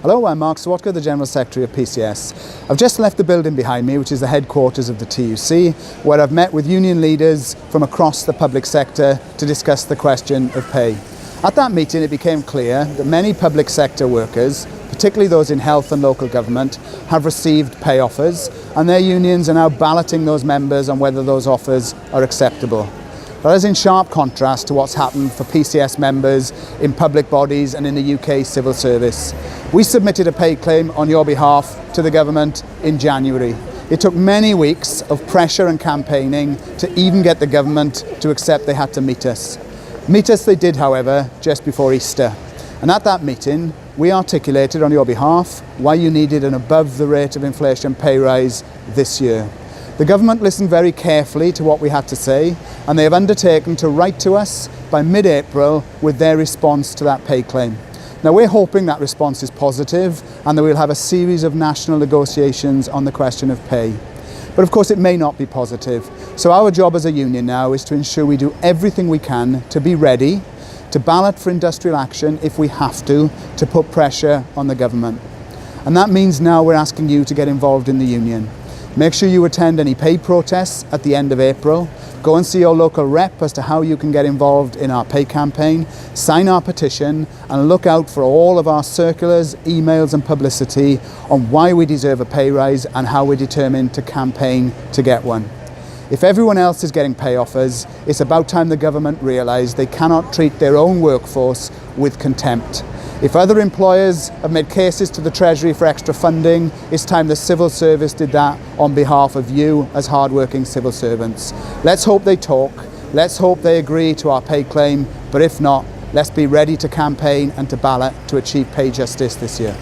Hello, I'm Mark Serwotka, the General Secretary of PCS. I've just left the building behind me, which is the headquarters of the TUC, where I've met with union leaders from across the public sector to discuss the question of pay. At that meeting, it became clear that many public sector workers, particularly those in health and local government, have received pay offers, and their unions are now balloting those members on whether those offers are acceptable. That is in sharp contrast to what's happened for PCS members in public bodies and in the UK civil service. We submitted a pay claim on your behalf to the government in January. It took many weeks of pressure and campaigning to even get the government to accept they had to meet us. Meet us they did, however, just before Easter. And at that meeting, we articulated on your behalf why you needed an above the rate of inflation pay rise this year. The government listened very carefully to what we had to say, and they have undertaken to write to us by mid-April with their response to that pay claim. Now, we're hoping that response is positive and that we'll have a series of national negotiations on the question of pay. But of course, it may not be positive. So our job as a union now is to ensure we do everything we can to be ready to ballot for industrial action if we have to put pressure on the government. And that means now we're asking you to get involved in the union. Make sure you attend any pay protests at the end of April. Go and see your local rep as to how you can get involved in our pay campaign. Sign our petition and look out for all of our circulars, emails and publicity on why we deserve a pay rise and how we're determined to campaign to get one. If everyone else is getting pay offers, it's about time the government realise they cannot treat their own workforce with contempt. If other employers have made cases to the Treasury for extra funding, it's time the civil service did that on behalf of you as hard-working civil servants. Let's hope they talk, let's hope they agree to our pay claim, but if not, let's be ready to campaign and to ballot to achieve pay justice this year.